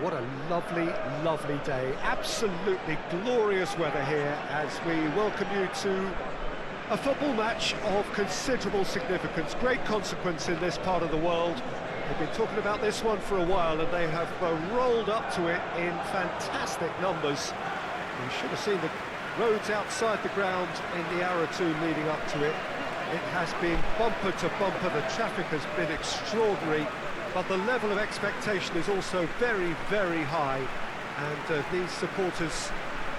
What a lovely, lovely day. Absolutely glorious weather here as we welcome you to a football match of considerable significance, great consequence in this part of the world. They've been talking about this one for a while and they have rolled up to it in fantastic numbers. You should have seen the roads outside the ground in the hour or two leading up to it. It has been bumper to bumper, the traffic has been extraordinary, but the level of expectation is also very, very high. And these supporters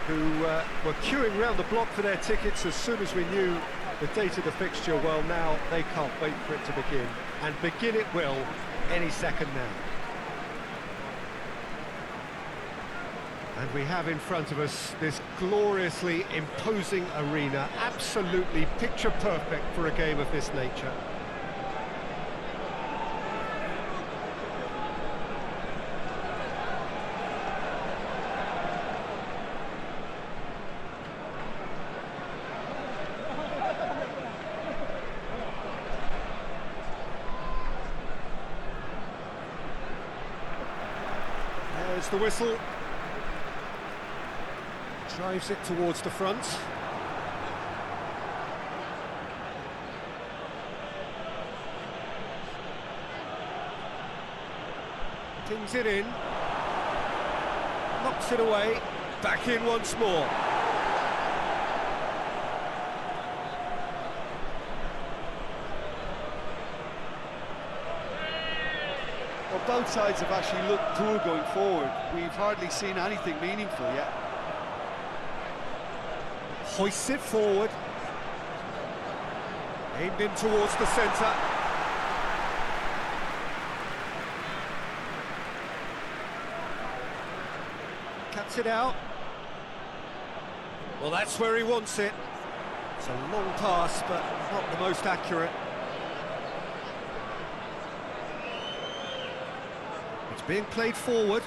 who were queuing round the block for their tickets as soon as we knew the date of the fixture, well, now they can't wait for it to begin. And begin it will any second now. And we have in front of us this gloriously imposing arena, absolutely picture perfect for a game of this nature. There's the whistle. Drives it towards the front. Pings it in. Knocks it away. Back in once more. Well, both sides have actually looked poor going forward. We've hardly seen anything meaningful yet. Hoists it forward. Aimed in towards the centre. Cuts it out. Well, that's where he wants it. It's a long pass, but not the most accurate. It's being played forward.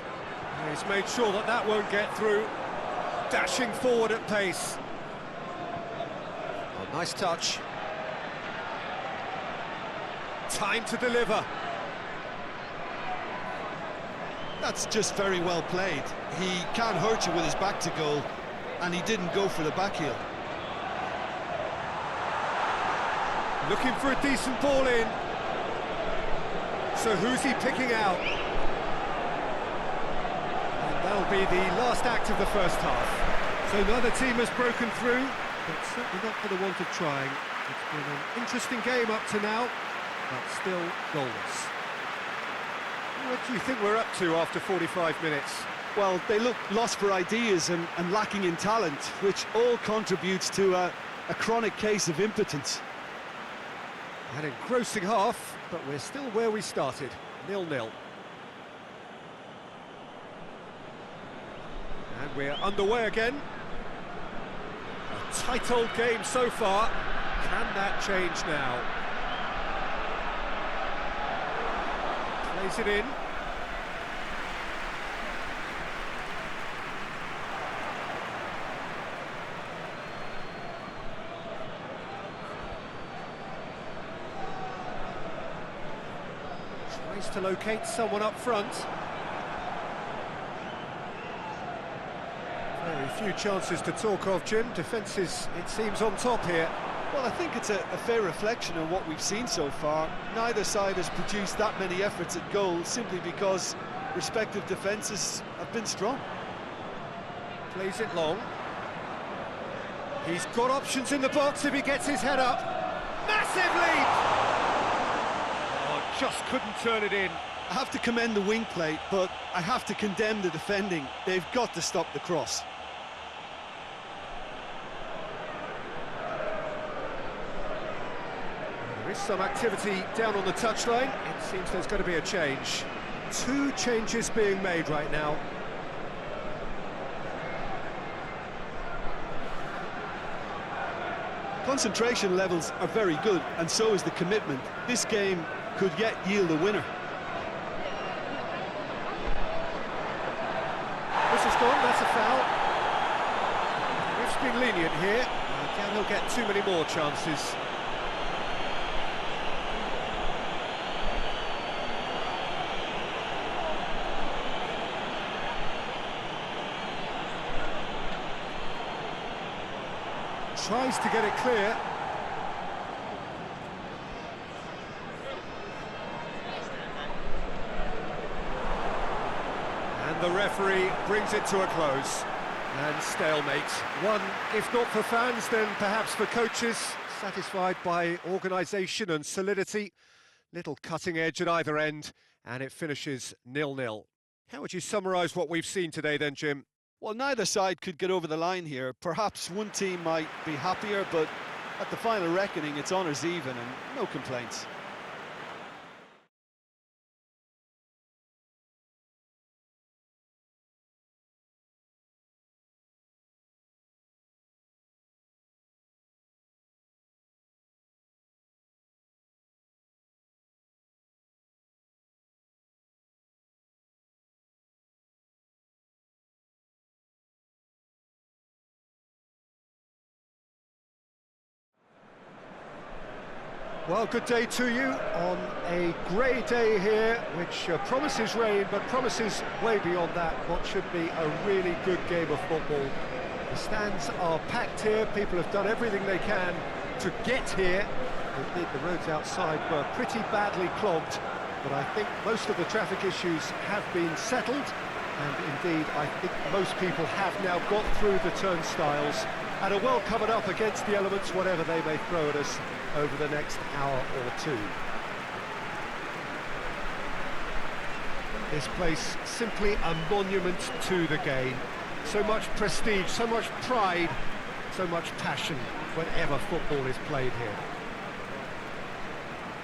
He's made sure that that won't get through. Dashing forward at pace. Oh, nice touch. Time to deliver. That's just very well played. He can't hurt you with his back to goal, and he didn't go for the back heel. Looking for a decent ball in. So who's he picking out? And that'll be the last act of the first half. So neither team has broken through, but certainly not for the want of trying. It's been an interesting game up to now, but still goalless. What do you think we're up to after 45 minutes? Well, they look lost for ideas and lacking in talent, which all contributes to a chronic case of impotence. An engrossing half, but we're still where we started, 0-0. And we're underway again. A tight old game so far. Can that change now? Plays it in. Tries to locate someone up front. Very few chances to talk of, Jim. Defence is, it seems, on top here. Well, I think it's a fair reflection of what we've seen so far. Neither side has produced that many efforts at goal simply because respective defences have been strong. Plays it long. He's got options in the box if he gets his head up. Massive leap! Oh, just couldn't turn it in. I have to commend the wing play, but I have to condemn the defending. They've got to stop the cross. There is some activity down on the touchline. It seems there's going to be a change. 2 changes being made right now. Concentration levels are very good, and so is the commitment. This game could yet yield a winner. This is gone, that's a foul. It's been lenient here. Can he'll get too many more chances. Tries to get it clear. And the referee brings it to a close. And stalemate. One, if not for fans, then perhaps for coaches, satisfied by organisation and solidity. Little cutting edge at either end, and it finishes 0-0. How would you summarise what we've seen today then, Jim? Well, neither side could get over the line here. Perhaps one team might be happier, but at the final reckoning, it's honours even and no complaints. Well, good day to you on a grey day here, which promises rain, but promises way beyond that what should be a really good game of football. The stands are packed here, people have done everything they can to get here. Indeed, the roads outside were pretty badly clogged, but I think most of the traffic issues have been settled, and indeed, I think most people have now got through the turnstiles and are well covered up against the elements, whatever they may throw at us over the next hour or two. This place simply a monument to the game. So much prestige, so much pride, so much passion whenever football is played here.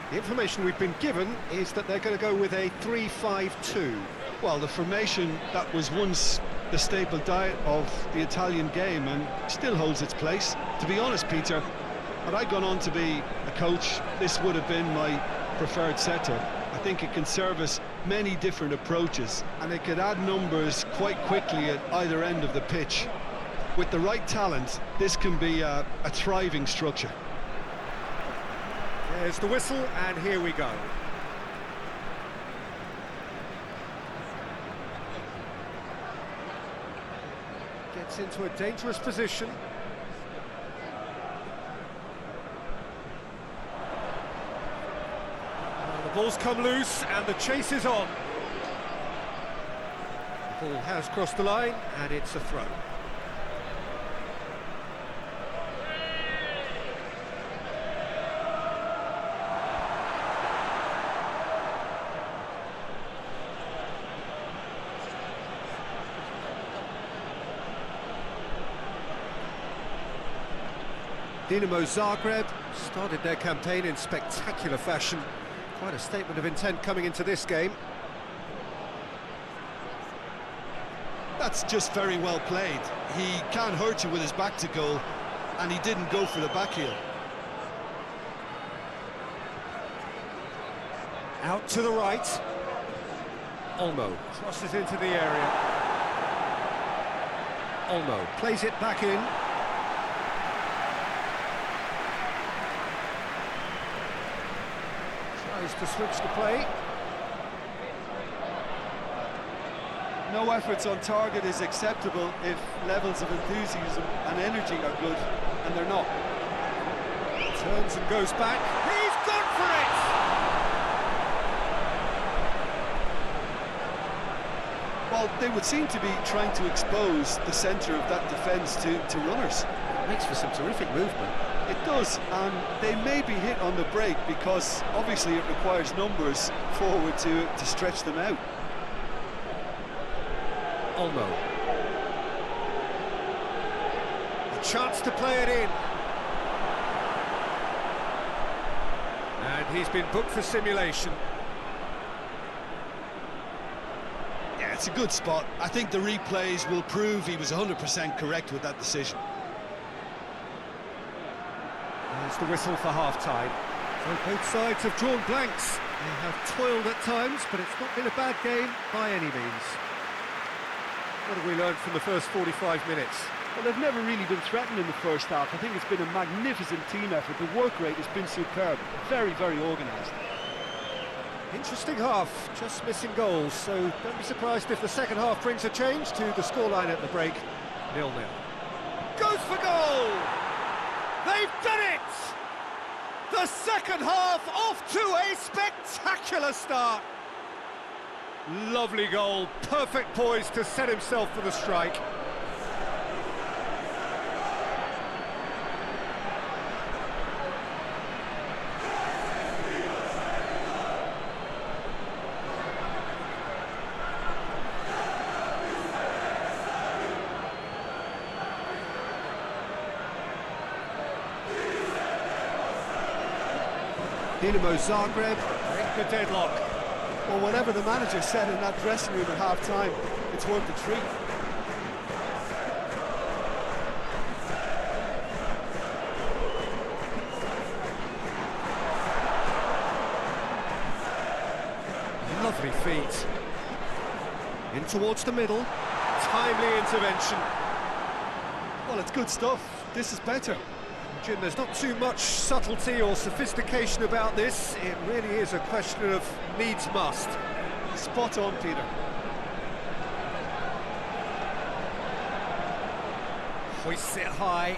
The information we've been given is that they're going to go with a 3-5-2. Well, the formation that was once the staple diet of the Italian game and still holds its place. To be honest, Peter, had I gone on to be a coach, this would have been my preferred setup. I think it can service many different approaches and it could add numbers quite quickly at either end of the pitch. With the right talent, this can be a thriving structure. There's the whistle, and here we go. Gets into a dangerous position. The ball's come loose, and the chase is on. The ball has crossed the line, and it's a throw. Dinamo Zagreb started their campaign in spectacular fashion. Quite a statement of intent coming into this game. That's just very well played. He can't hurt you with his back to goal, and he didn't go for the back heel. Out to the right. Olmo crosses into the area. Olmo plays it back in. Tries to switch the play. No efforts on target is acceptable if levels of enthusiasm and energy are good, and they're not. Turns and goes back. He's gone for it! Well, they would seem to be trying to expose the centre of that defence to runners. It makes for some terrific movement. It does, and they may be hit on the break because obviously it requires numbers forward to stretch them out. Olmo. A chance to play it in. And he's been booked for simulation. Yeah, it's a good spot. I think the replays will prove he was 100% correct with that decision. There's the whistle for half-time. So both sides have drawn blanks. They have toiled at times, but it's not been a bad game by any means. What have we learned from the first 45 minutes? Well, they've never really been threatened in the first half. I think it's been a magnificent team effort. The work rate has been superb. Very, very organised. Interesting half, just missing goals, so don't be surprised if the second half brings a change to the scoreline at the break. 0-0. Goes for goal! They've done it! The second half off to a spectacular start. Lovely goal, perfect poise to set himself for the strike. Dinamo Zagreb, break the deadlock. Well, whatever the manager said in that dressing room at half-time, it's worth the treat. Lovely feet. In towards the middle. Timely intervention. Well, it's good stuff. This is better. Jim, there's not too much subtlety or sophistication about this. It really is a question of needs must. Spot on, Peter. Hoists it high.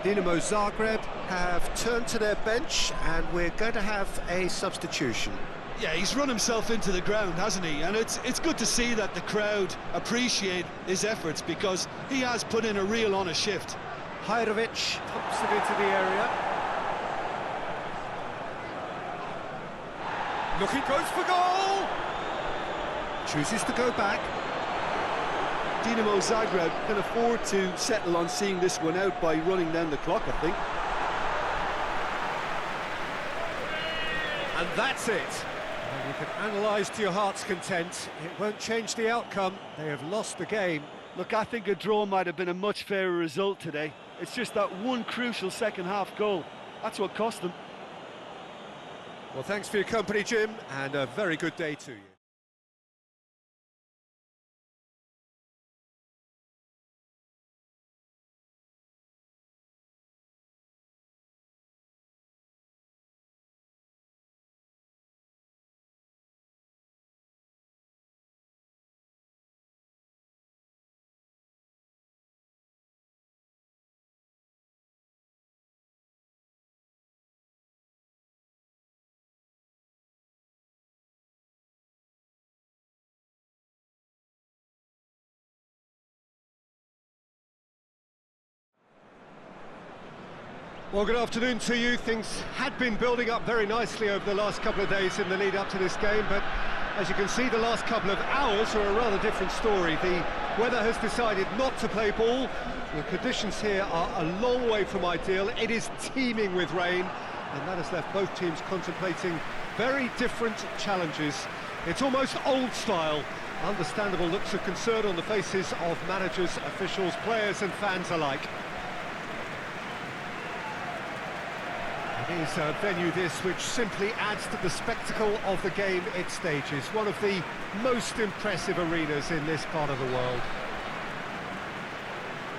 Dinamo Zagreb have turned to their bench and we're going to have a substitution. Yeah, he's run himself into the ground, hasn't he? And it's good to see that the crowd appreciate his efforts because he has put in a real honest shift. Hajrovic pumps it into the area. Looking, goes for goal! Chooses to go back. Dinamo Zagreb can afford to settle on seeing this one out by running down the clock, I think. And that's it. You can analyse to your heart's content. It won't change the outcome. They have lost the game. Look, I think a draw might have been a much fairer result today. It's just that one crucial second-half goal. That's what cost them. Well, thanks for your company, Jim, and a very good day to you. Well, good afternoon to you. Things had been building up very nicely over the last couple of days in the lead up to this game, but as you can see, the last couple of hours are a rather different story. The weather has decided not to play ball. The conditions here are a long way from ideal. It is teeming with rain, and that has left both teams contemplating very different challenges. It's almost old style. Understandable looks of concern on the faces of managers, officials, players and fans alike. It is a venue this which simply adds to the spectacle of the game it stages. One of the most impressive arenas in this part of the world.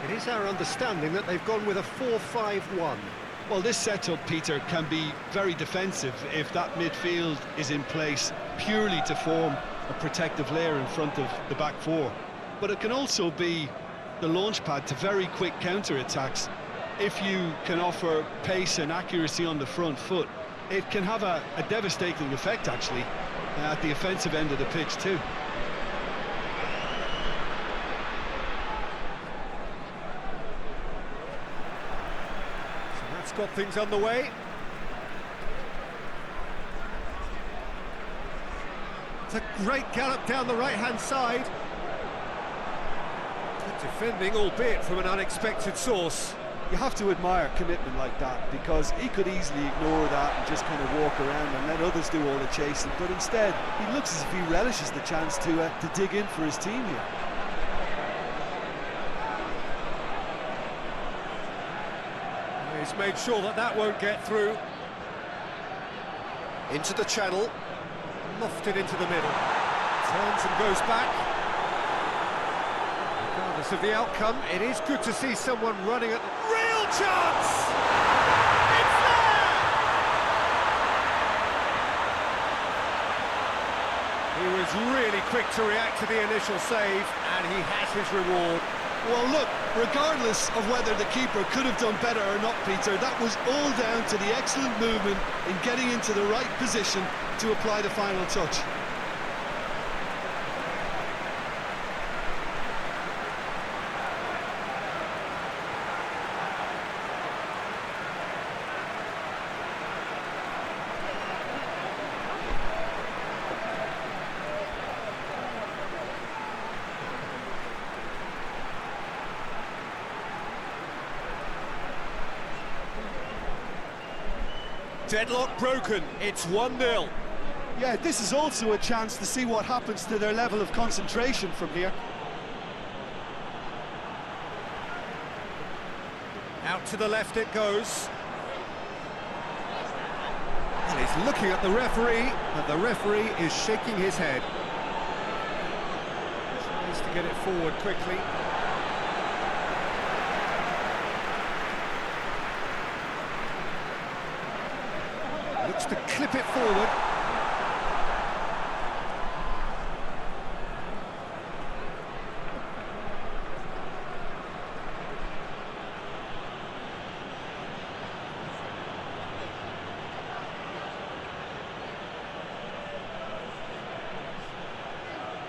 It is our understanding that they've gone with a 4-5-1. Well, this setup, Peter, can be very defensive if that midfield is in place purely to form a protective layer in front of the back four. But it can also be the launchpad to very quick counter-attacks. If you can offer pace and accuracy on the front foot, it can have a devastating effect, actually, at the offensive end of the pitch, too. So that's got things underway. It's a great gallop down the right-hand side. Good defending, albeit from an unexpected source. You have to admire commitment like that, because he could easily ignore that and just kind of walk around and let others do all the chasing, but instead he looks as if he relishes the chance to dig in for his team here. He's made sure that that won't get through. Into the channel, lofted into the middle, turns and goes back. Regardless of the outcome, it is good to see someone running at the real chance! It's there! He was really quick to react to the initial save, and he has his reward. Well, look, regardless of whether the keeper could have done better or not, Peter, that was all down to the excellent movement in getting into the right position to apply the final touch. Deadlock broken, it's 1-0. Yeah, this is also a chance to see what happens to their level of concentration from here. Out to the left it goes. And he's looking at the referee, but the referee is shaking his head. Tries to get it forward quickly. Looks to clip it forward.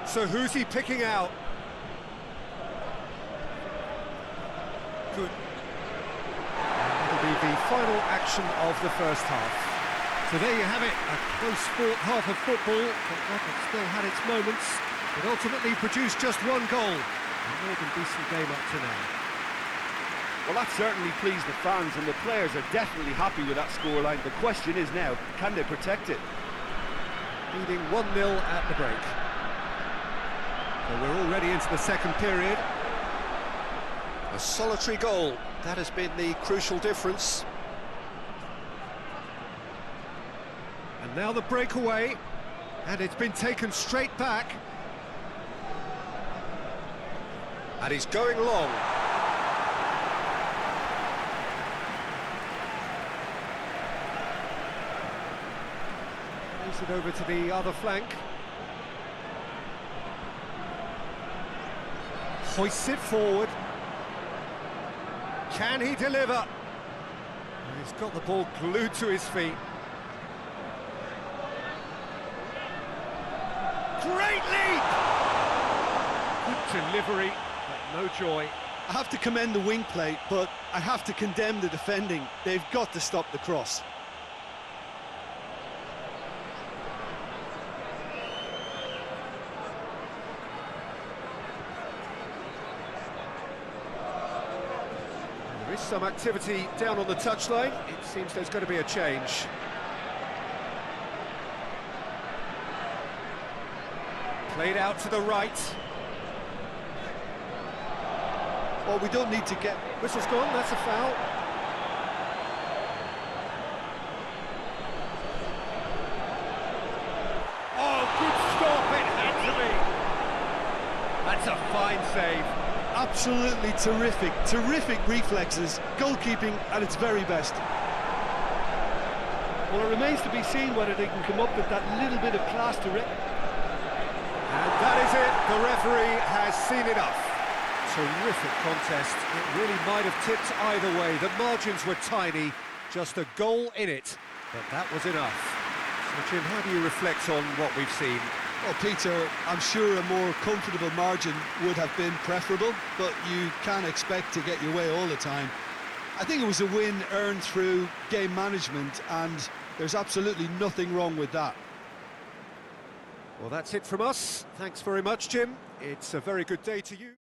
So who's he picking out? Good. That'll be the final action of the first half. So there you have it, a close-fought half of football, but that had still had its moments. It ultimately produced just one goal. A more than decent game up to now. Well, that certainly pleased the fans, and the players are definitely happy with that scoreline. The question is now, can they protect it? Leading 1-0 at the break. So we're already into the second period. A solitary goal, that has been the crucial difference. And now the breakaway, and it's been taken straight back. And he's going long. Moves it over to the other flank. Hoists it forward. Can he deliver? He's got the ball glued to his feet. Great leap! Good delivery, but no joy. I have to commend the wing play, but I have to condemn the defending. They've got to stop the cross. There is some activity down on the touchline. It seems there's going to be a change. Played out to the right. Well, we don't need to get... Whistle's gone, that's a foul. Oh, good stop, it had to be. That's a fine save. Absolutely terrific reflexes, goalkeeping at its very best. Well, it remains to be seen whether they can come up with that little bit of class to it. And that is it, the referee has seen enough. Terrific contest, it really might have tipped either way. The margins were tiny, just a goal in it, but that was enough. So Jim, how do you reflect on what we've seen? Well, Peter, I'm sure a more comfortable margin would have been preferable, but you can't expect to get your way all the time. I think it was a win earned through game management, and there's absolutely nothing wrong with that. Well, that's it from us. Thanks very much, Jim. It's a very good day to you.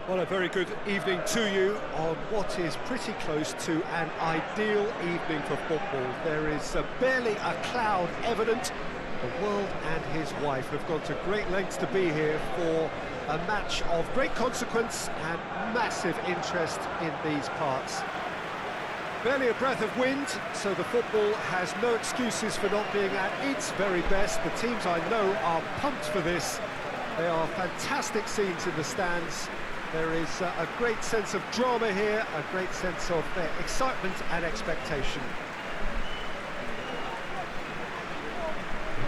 Well, a very good evening to you on what is pretty close to an ideal evening for football. There is barely a cloud evident. The world and his wife have gone to great lengths to be here for a match of great consequence and massive interest in these parts. Barely a breath of wind, so the football has no excuses for not being at its very best. The teams I know are pumped for this. They are fantastic scenes in the stands. There is a great sense of drama here, a great sense of excitement and expectation.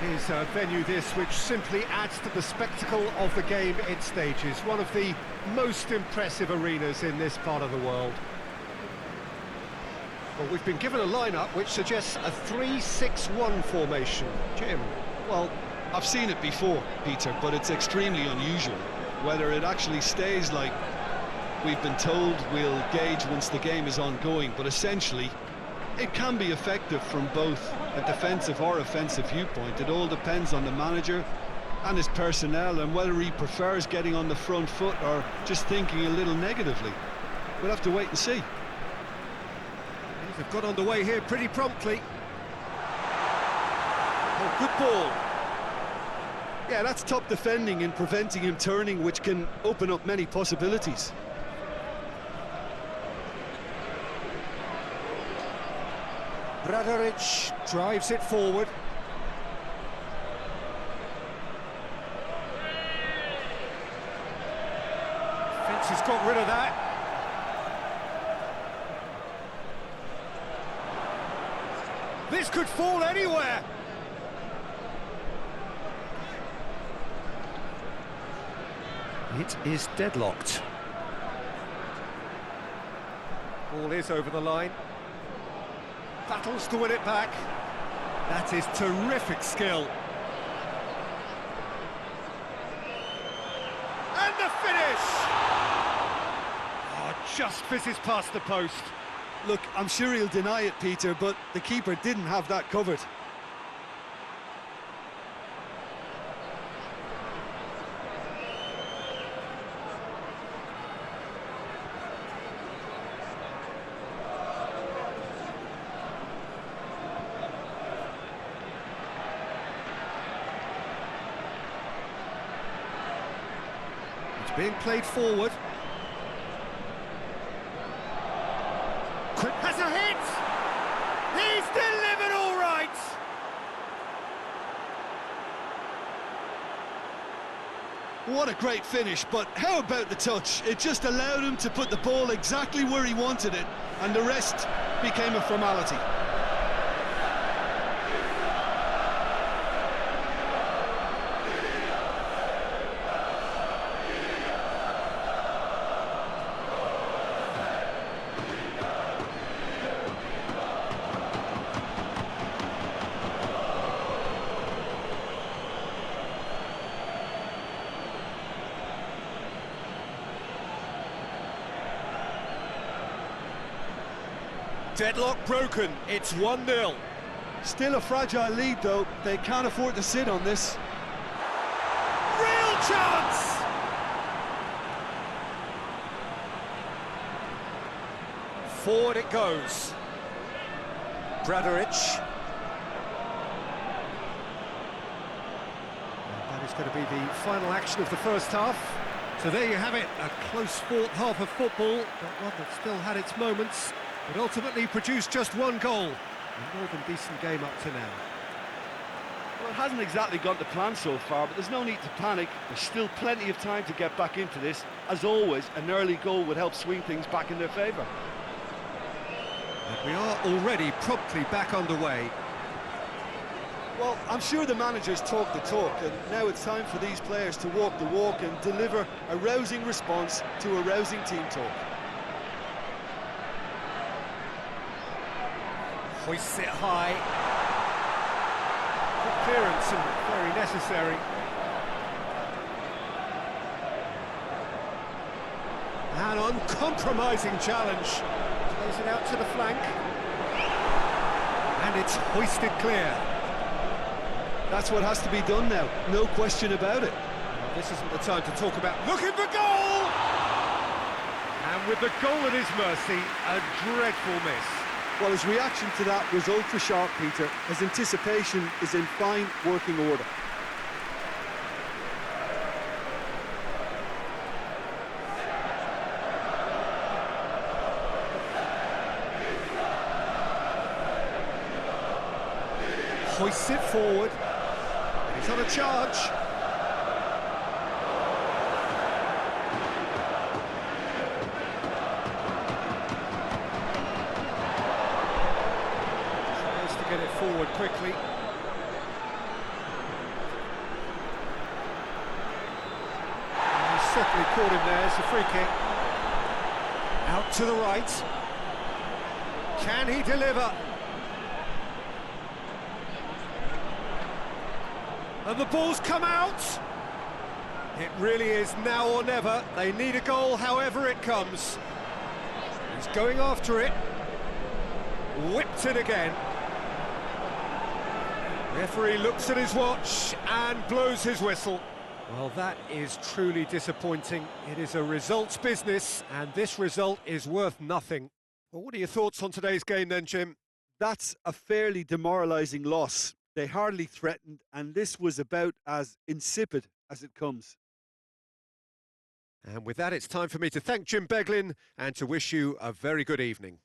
It is a venue this which simply adds to the spectacle of the game it stages. One of the most impressive arenas in this part of the world. Well, we've been given a lineup which suggests a 3-6-1 formation. Jim? Well, I've seen it before, Peter, but it's extremely unusual. Whether it actually stays like we've been told, we'll gauge once the game is ongoing, but essentially it can be effective from both a defensive or offensive viewpoint. It all depends on the manager and his personnel and whether he prefers getting on the front foot or just thinking a little negatively. We'll have to wait and see. They've got on the way here pretty promptly. Oh, good ball. Yeah, that's top defending and preventing him turning, which can open up many possibilities. Bradaric drives it forward. Fence has got rid of that. This could fall anywhere. It is deadlocked. Ball is over the line. Battles to win it back. That is terrific skill. And the finish! Oh, just fizzes past the post. Look, I'm sure he'll deny it, Peter, but the keeper didn't have that covered. It's being played forward. Has a hit! He's delivered all right! What a great finish, but how about the touch? It just allowed him to put the ball exactly where he wanted it, and the rest became a formality. Deadlock broken, it's 1-0. Still a fragile lead, though. They can't afford to sit on this. Real chance! Forward it goes. Bradaric. That is going to be the final action of the first half. So there you have it, a close-fought half of football, but one that still had its moments. It ultimately produced just one goal. A more than decent game up to now. Well, it hasn't exactly gone to plan so far, but there's no need to panic. There's still plenty of time to get back into this. As always, an early goal would help swing things back in their favour. And we are already promptly back underway. Well, I'm sure the managers talk the talk, and now it's time for these players to walk the walk and deliver a rousing response to a rousing team talk. Hoists it high. Good clearance and very necessary. An uncompromising challenge. Plays it out to the flank. And it's hoisted clear. That's what has to be done now, no question about it. Well, this isn't the time to talk about looking for goal! And with the goal at his mercy, a dreadful miss. Well, his reaction to that was ultra sharp, Peter. His anticipation is in fine working order. Hoists it forward. He's on a charge. Tries to get it forward quickly. And he's certainly caught him there. It's a free kick. Out to the right. Can he deliver? And the ball's come out. It really is now or never. They need a goal however it comes. He's going after it. Whipped it again. Referee looks at his watch and blows his whistle. Well, that is truly disappointing. It is a results business, and this result is worth nothing. Well, what are your thoughts on today's game then, Jim? That's a fairly demoralising loss. They hardly threatened, and this was about as insipid as it comes. And with that, it's time for me to thank Jim Beglin and to wish you a very good evening.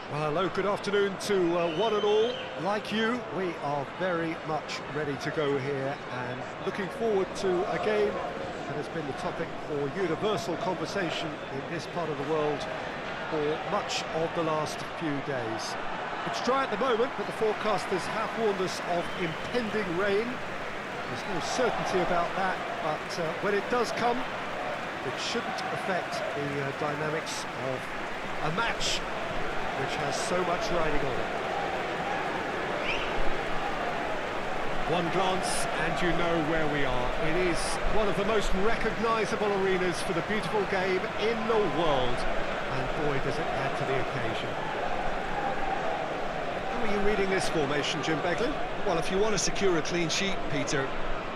Well, hello, good afternoon to one and all. Like you, we are very much ready to go here and looking forward to a game that has been the topic for universal conversation in this part of the world for much of the last few days. It's dry at the moment, but the forecasters have warned us of impending rain. There's no certainty about that, but when it does come, it shouldn't affect the dynamics of a match which has so much riding on it. One glance and you know where we are. It is one of the most recognisable arenas for the beautiful game in the world. And boy, does it add to the occasion. How are you reading this formation, Jim Beglin? Well, if you want to secure a clean sheet, Peter,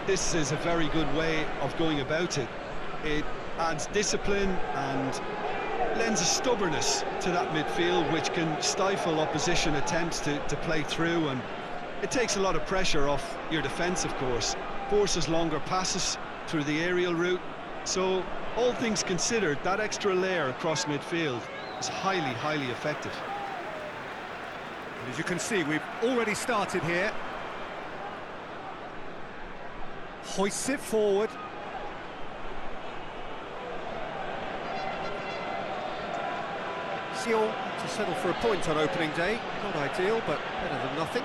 this is a very good way of going about it. It adds discipline and lends a stubbornness to that midfield which can stifle opposition attempts to play through, and it takes a lot of pressure off your defence, of course, forces longer passes through the aerial route. So all things considered, that extra layer across midfield is highly, highly effective. And as you can see, we've already started here. Hoists it forward. Sion to settle for a point on opening day. Not ideal, but better than nothing.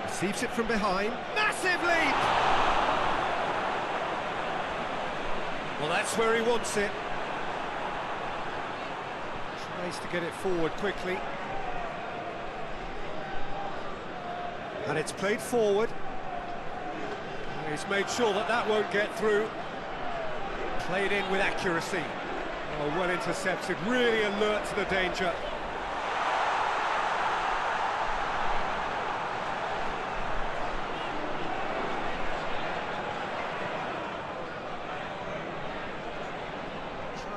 Receives it from behind. Massive leap! Well, that's where he wants it. Tries to get it forward quickly. And it's played forward. And he's made sure that that won't get through. Played in with accuracy. Oh, well intercepted, really alert to the danger.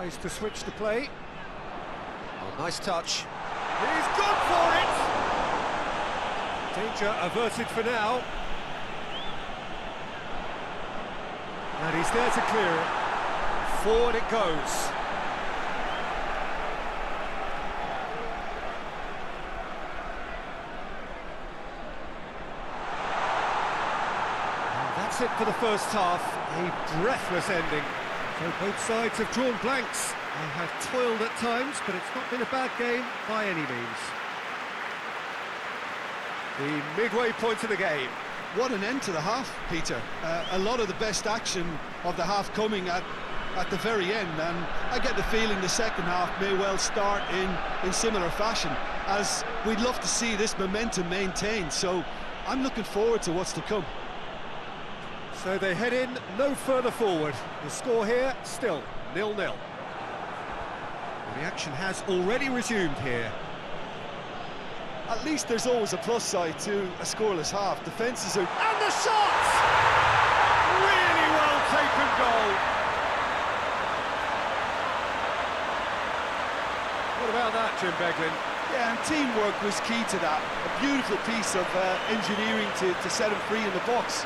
Tries to switch the play. Oh, nice touch. He's gone for it! Danger averted for now. And he's there to clear it. Forward it goes. And that's it for the first half. A breathless ending. So both sides have drawn blanks. They have toiled at times, but it's not been a bad game by any means. The midway point of the game. What an end to the half, Peter. A lot of the best action of the half coming at the very end, and I get the feeling the second half may well start in similar fashion, as we'd love to see this momentum maintained, so I'm looking forward to what's to come. So they head in no further forward. The score here, still 0-0. Well, the action has already resumed here. At least there's always a plus side to a scoreless half. Defences are... And the shot! Really well taken goal. What about that, Jim Beglin? Yeah, and teamwork was key to that. A beautiful piece of engineering to set him free in the box.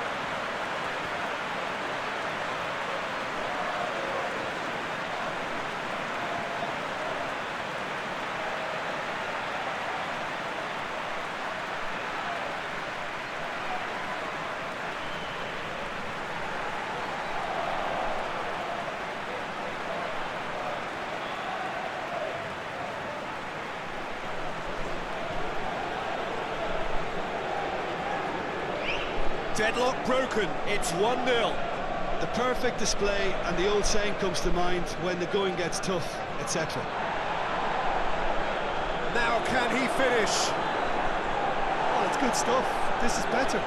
Deadlock broken, it's 1-0. The perfect display, and the old saying comes to mind: when the going gets tough, etc. Now can he finish? Oh, it's good stuff. This is better.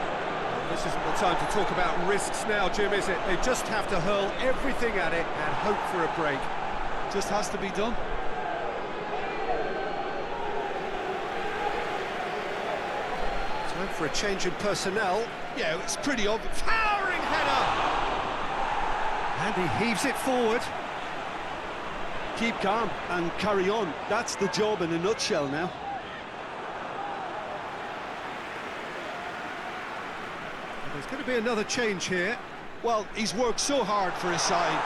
This isn't the time to talk about risks now, Jim, is it? They just have to hurl everything at it and hope for a break. Just has to be done. Time for a change in personnel. Yeah, it's pretty obvious. Towering header! And he heaves it forward. Keep calm and carry on. That's the job in a nutshell now. There's going to be another change here. Well, he's worked so hard for his side,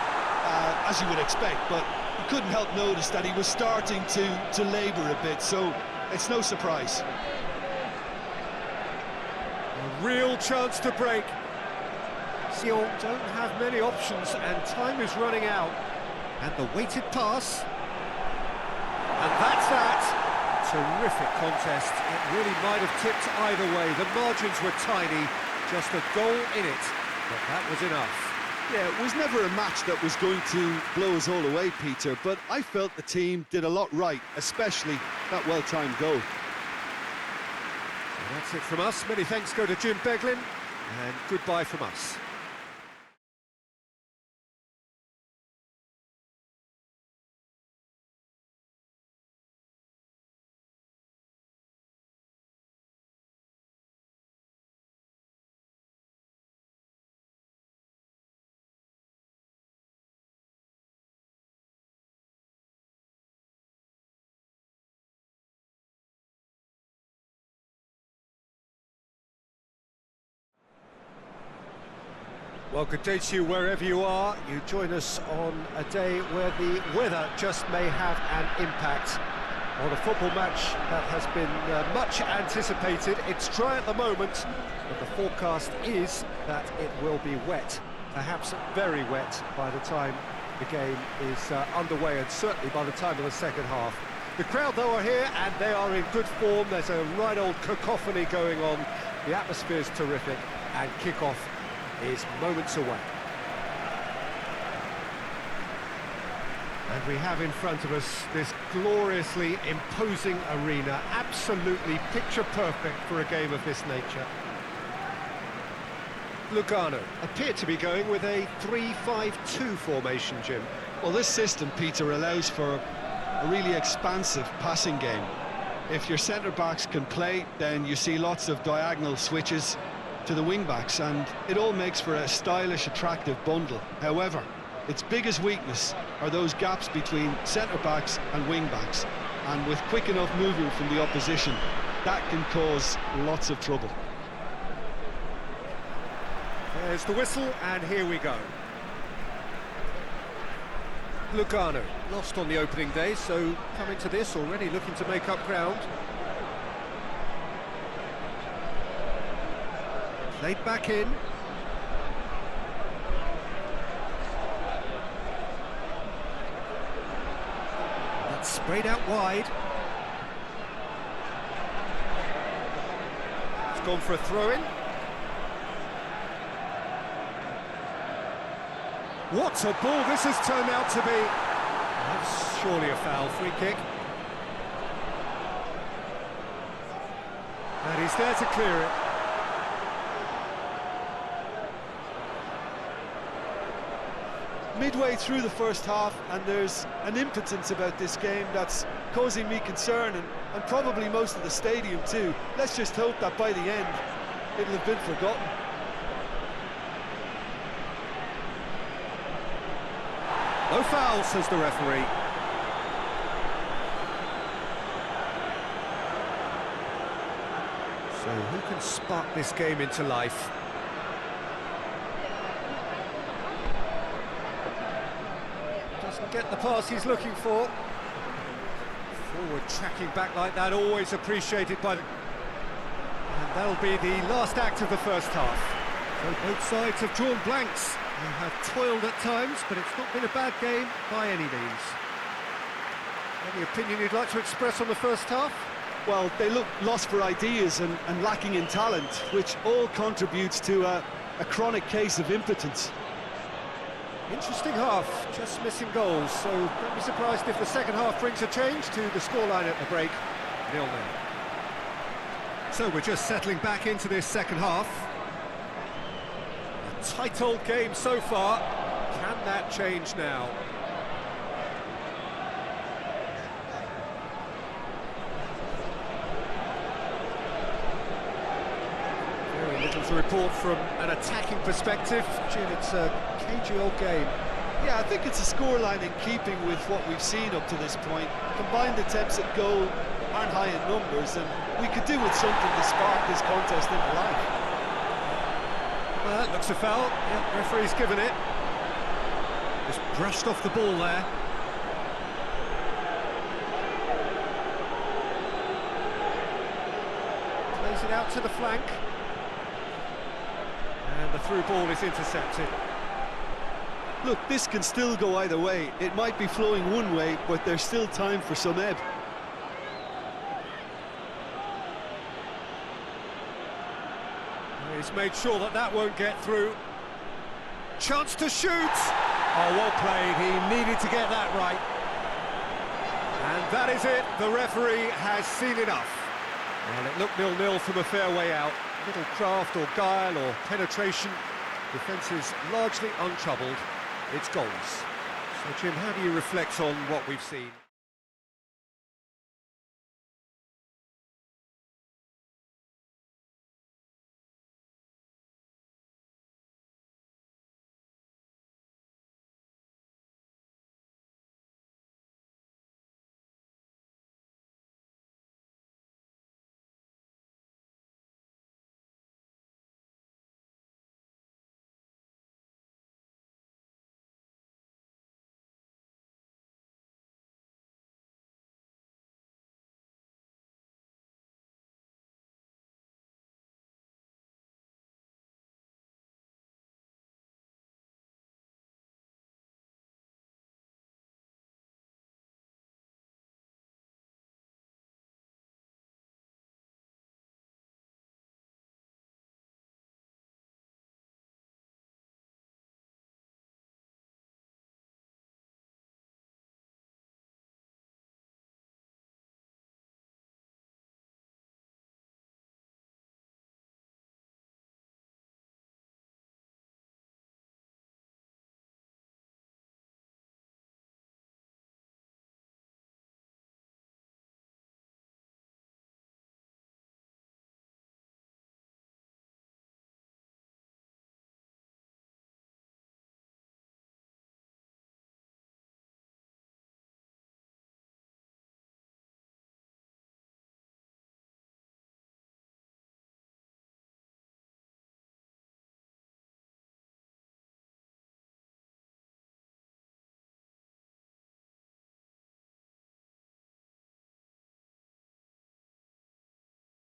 as you would expect, but you couldn't help notice that he was starting to labour a bit, so it's no surprise. A real chance to break. Sion don't have many options, and time is running out. And the weighted pass. And that's that. Terrific contest. It really might have tipped either way. The margins were tiny. Just a goal in it. But that was enough. Yeah, it was never a match that was going to blow us all away, Peter, but I felt the team did a lot right, especially that well-timed goal. And that's it from us. Many thanks go to Jim Beglin, and goodbye from us. Well, good day to you wherever you are. You join us on a day where the weather just may have an impact on a football match that has been much anticipated. It's dry at the moment, but the forecast is that it will be wet, perhaps very wet by the time the game is underway, and certainly by the time of the second half. The crowd, though, are here, and they are in good form. There's a right old cacophony going on. The atmosphere's terrific, and kick-off is moments away. And we have in front of us this gloriously imposing arena, absolutely picture perfect for a game of this nature. Lugano appear to be going with a 3-5-2 formation, Jim. Well, this system, Peter, allows for a really expansive passing game. If your centre-backs can play, then you see lots of diagonal switches to the wing-backs, and it all makes for a stylish, attractive bundle. However, Its biggest weakness are those gaps between centre-backs and wing-backs, and with quick enough movement from the opposition, that can cause lots of trouble. There's the whistle, and here we go. Lugano lost on the opening day, so coming to this already looking to make up ground. Played back in. That's sprayed out wide. It's gone for a throw-in. What a ball this has turned out to be. That's surely a foul. Free kick. And he's there to clear it. Midway through the first half, and there's an impotence about this game that's causing me concern, and probably most of the stadium too. Let's just hope that by the end it'll have been forgotten. No foul, says the referee. So who can spark this game into life? Doesn't get the pass he's looking for. Forward tracking back like that, always appreciated by the... And that'll be the last act of the first half. So both sides have drawn blanks. They have toiled at times, but it's not been a bad game by any means. Any opinion you'd like to express on the first half? Well, they look lost for ideas and lacking in talent, which all contributes to a chronic case of impotence. Interesting half, just missing goals, so don't be surprised if the second half brings a change to the scoreline at the break, 0-0. So we're just settling back into this second half. A tight old game so far. Can that change now? Very little to report from an attacking perspective. Jim, it's a cagey old game. Yeah, I think it's a scoreline in keeping with what we've seen up to this point. Combined attempts at goal aren't high in numbers, and we could do with something to spark this contest into life. Well, that looks a foul. Yeah, referee's given it. Just brushed off the ball there. Plays it out to the flank. And the through ball is intercepted. Look, this can still go either way. It might be flowing one way, but there's still time for some ebb. He's made sure that that won't get through. Chance to shoot! Oh, well played. He needed to get that right. And that is it. The referee has seen enough. Well, it looked 0-0 from a fair way out. Little craft or guile or penetration. Defence is largely untroubled. It's goals. So, Jim, how do you reflect on what we've seen?